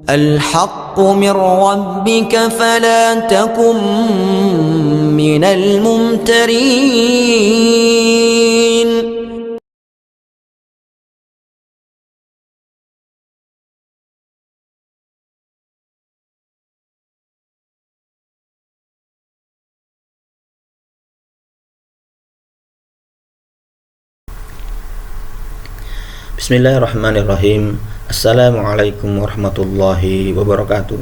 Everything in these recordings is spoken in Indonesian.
الحق من ربك فلا تكن من الممترين. Bismillahirrahmanirrahim. Assalamualaikum warahmatullahi wabarakatuh.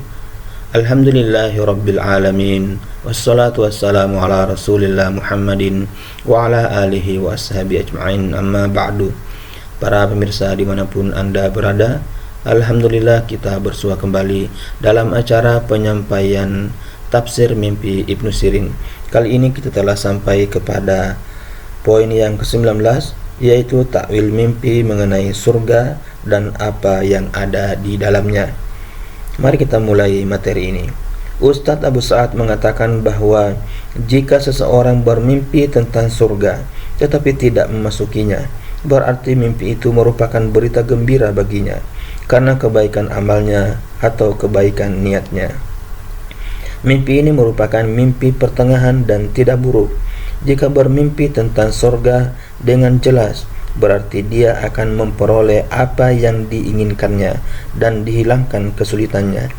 Alhamdulillahi rabbil alamin. Wassalatu wassalamu ala rasulillah Muhammadin wa ala alihi wa ashabi ajma'in, amma ba'du. Para pemirsa dimanapun Anda berada, alhamdulillah kita bersua kembali dalam acara penyampaian tafsir mimpi Ibnu Sirin. Kali ini kita telah sampai kepada poin yang ke-19, yaitu takwil mimpi mengenai surga dan apa yang ada di dalamnya. Mari kita mulai materi ini. Ustadz Abu Sa'ad mengatakan bahwa jika seseorang bermimpi tentang surga tetapi tidak memasukinya, berarti mimpi itu merupakan berita gembira baginya karena kebaikan amalnya atau kebaikan niatnya. Mimpi ini merupakan mimpi pertengahan dan tidak buruk. Jika bermimpi tentang surga dengan jelas, berarti dia akan memperoleh apa yang diinginkannya dan dihilangkan kesulitannya.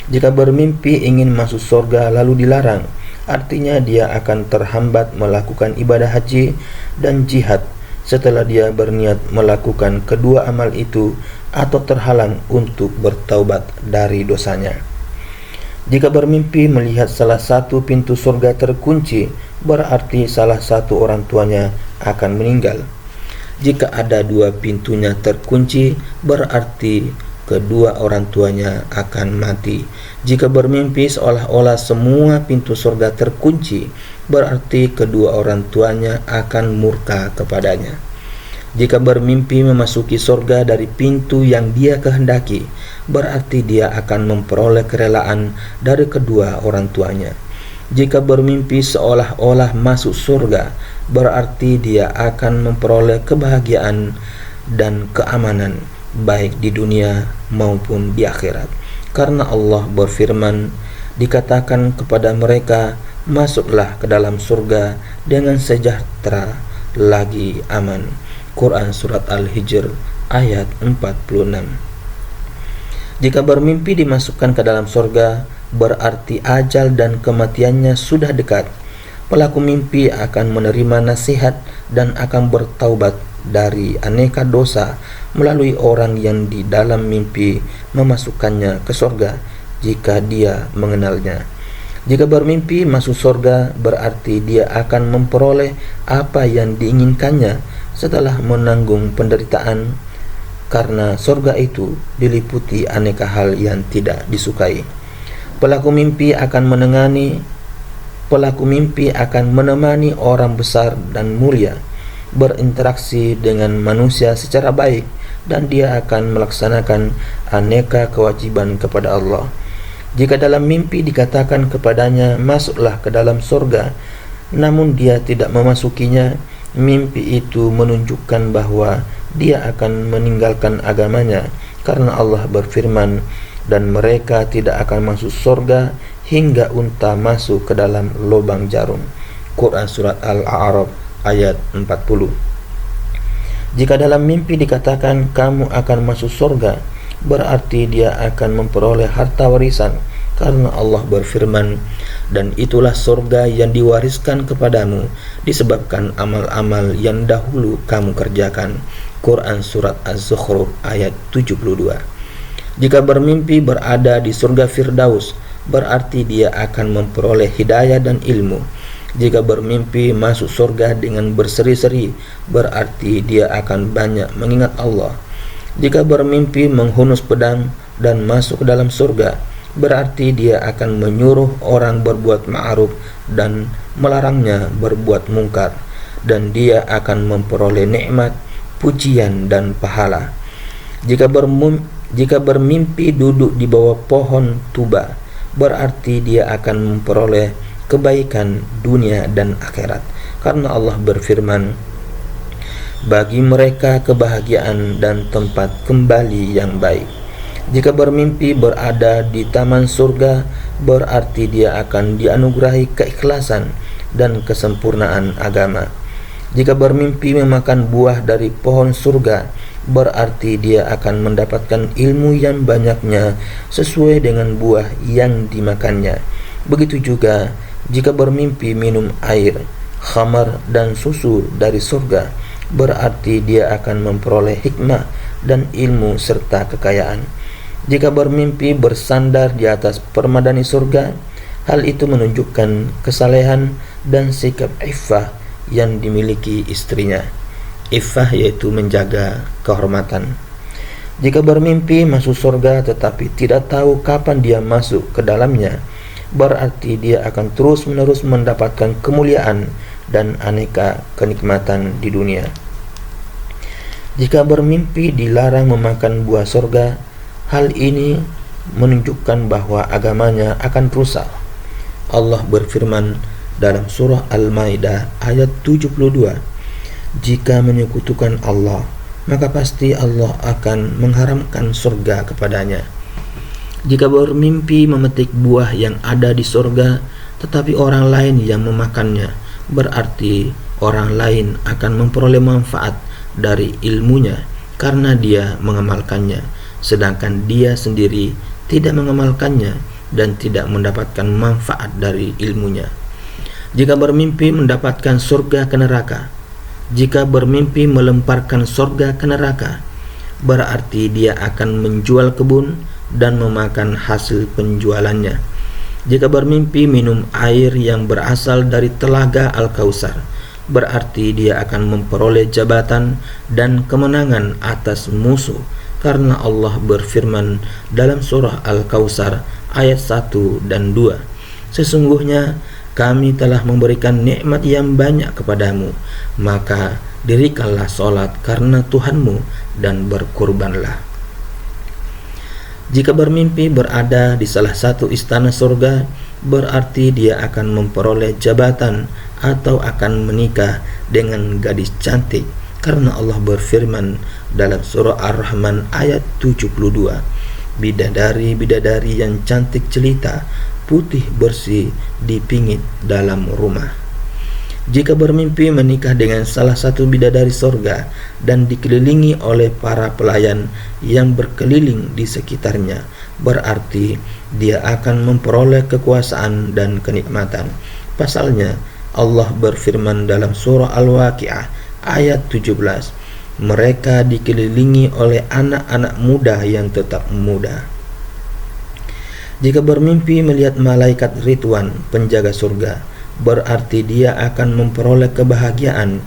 Jika bermimpi ingin masuk surga lalu dilarang, artinya dia akan terhambat melakukan ibadah haji dan jihad setelah dia berniat melakukan kedua amal itu atau terhalang untuk bertaubat dari dosanya. Jika bermimpi melihat salah satu pintu surga terkunci, berarti salah satu orang tuanya akan meninggal. Jika ada dua pintunya terkunci, berarti kedua orang tuanya akan mati. Jika bermimpi seolah-olah semua pintu surga terkunci, berarti kedua orang tuanya akan murka kepadanya. Jika bermimpi memasuki surga dari pintu yang dia kehendaki, berarti dia akan memperoleh kerelaan dari kedua orang tuanya. Jika bermimpi seolah-olah masuk surga, berarti dia akan memperoleh kebahagiaan dan keamanan baik di dunia maupun di akhirat. Karena Allah berfirman, dikatakan kepada mereka, masuklah ke dalam surga dengan sejahtera lagi aman. Quran Surat Al-Hijr ayat 46. Jika bermimpi dimasukkan ke dalam surga, berarti ajal dan kematiannya sudah dekat. Pelaku mimpi akan menerima nasihat dan akan bertaubat dari aneka dosa melalui orang yang di dalam mimpi memasukkannya ke surga jika dia mengenalnya. Jika bermimpi masuk surga, berarti dia akan memperoleh apa yang diinginkannya setelah menanggung penderitaan, karena surga itu diliputi aneka hal yang tidak disukai. Pelaku mimpi akan menemani orang besar dan mulia, berinteraksi dengan manusia secara baik, dan dia akan melaksanakan aneka kewajiban kepada Allah. Jika dalam mimpi dikatakan kepadanya, masuklah ke dalam surga, namun dia tidak memasukinya, mimpi itu menunjukkan bahwa dia akan meninggalkan agamanya, karena Allah berfirman, dan mereka tidak akan masuk surga hingga unta masuk ke dalam lubang jarum. Quran Surat Al-A'raf ayat 40. Jika dalam mimpi dikatakan kamu akan masuk surga, berarti dia akan memperoleh harta warisan, karena Allah berfirman, dan itulah surga yang diwariskan kepadamu disebabkan amal-amal yang dahulu kamu kerjakan. Quran Surat Az-Zukhruf ayat 72. Jika bermimpi berada di surga Firdaus, berarti dia akan memperoleh hidayah dan ilmu. Jika bermimpi masuk surga dengan berseri-seri, berarti dia akan banyak mengingat Allah. Jika bermimpi menghunus pedang dan masuk ke dalam surga, berarti dia akan menyuruh orang berbuat ma'ruf dan melarangnya berbuat mungkar, dan dia akan memperoleh nikmat, pujian dan pahala. Jika bermimpi duduk di bawah pohon tuba, berarti dia akan memperoleh kebaikan dunia dan akhirat, karena Allah berfirman, bagi mereka kebahagiaan dan tempat kembali yang baik. Jika bermimpi berada di taman surga, berarti dia akan dianugerahi keikhlasan dan kesempurnaan agama. Jika bermimpi memakan buah dari pohon surga, berarti dia akan mendapatkan ilmu yang banyaknya sesuai dengan buah yang dimakannya. Begitu juga jika bermimpi minum air, khamar dan susu dari surga, berarti dia akan memperoleh hikmah dan ilmu serta kekayaan. Jika bermimpi bersandar di atas permadani surga, hal itu menunjukkan kesalehan dan sikap iffah yang dimiliki istrinya. Iffah yaitu menjaga kehormatan. Jika bermimpi masuk surga tetapi tidak tahu kapan dia masuk ke dalamnya, berarti dia akan terus-menerus mendapatkan kemuliaan dan aneka kenikmatan di dunia. Jika bermimpi dilarang memakan buah surga, hal ini menunjukkan bahwa agamanya akan rusak. Allah berfirman dalam surah Al-Maidah ayat 72, "Jika menyekutukan Allah, maka pasti Allah akan mengharamkan surga kepadanya." Jika bermimpi memetik buah yang ada di surga, tetapi orang lain yang memakannya, berarti orang lain akan memperoleh manfaat dari ilmunya karena dia mengamalkannya, sedangkan dia sendiri tidak mengamalkannya dan tidak mendapatkan manfaat dari ilmunya. Jika bermimpi mendapatkan surga ke neraka, jika bermimpi melemparkan surga ke neraka, berarti dia akan menjual kebun dan memakan hasil penjualannya. Jika bermimpi minum air yang berasal dari telaga Al-Kautsar, berarti dia akan memperoleh jabatan dan kemenangan atas musuh, karena Allah berfirman dalam surah Al-Kautsar ayat 1 dan 2, "Sesungguhnya kami telah memberikan nikmat yang banyak kepadamu, maka dirikanlah sholat karena Tuhanmu dan berkurbanlah." Jika bermimpi berada di salah satu istana surga, berarti dia akan memperoleh jabatan atau akan menikah dengan gadis cantik, karena Allah berfirman dalam surah Ar-Rahman ayat 72, "Bidadari-bidadari yang cantik jelita, putih bersih dipingit dalam rumah." Jika bermimpi menikah dengan salah satu bidadari surga dan dikelilingi oleh para pelayan yang berkeliling di sekitarnya, berarti dia akan memperoleh kekuasaan dan kenikmatan. Pasalnya, Allah berfirman dalam surah Al-Waqiah ayat 17, "Mereka dikelilingi oleh anak-anak muda yang tetap muda." Jika bermimpi melihat malaikat Ridwan, penjaga surga, berarti dia akan memperoleh kebahagiaan,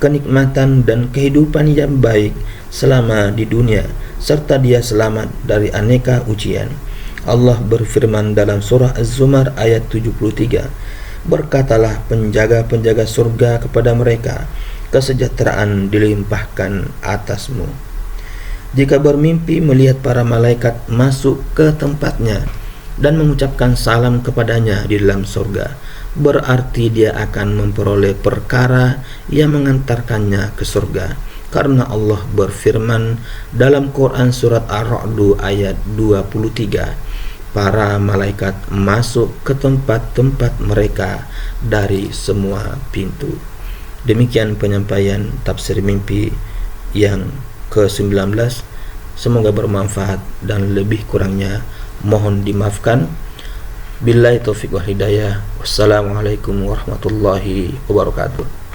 kenikmatan dan kehidupan yang baik selama di dunia, serta dia selamat dari aneka ujian. Allah berfirman dalam surah Az-Zumar ayat 73, "Berkatalah penjaga-penjaga surga kepada mereka, kesejahteraan dilimpahkan atasmu." Jika bermimpi melihat para malaikat masuk ke tempatnya dan mengucapkan salam kepadanya di dalam surga, berarti dia akan memperoleh perkara yang mengantarkannya ke surga, karena Allah berfirman dalam Quran surat Ar-Ra'd ayat 23, "Para malaikat masuk ke tempat-tempat mereka dari semua pintu." Demikian penyampaian tafsir mimpi yang ke-19. Semoga bermanfaat dan lebih kurangnya mohon dimaafkan. Billahi taufiq wal hidayah. Wassalamualaikum warahmatullahi wabarakatuh.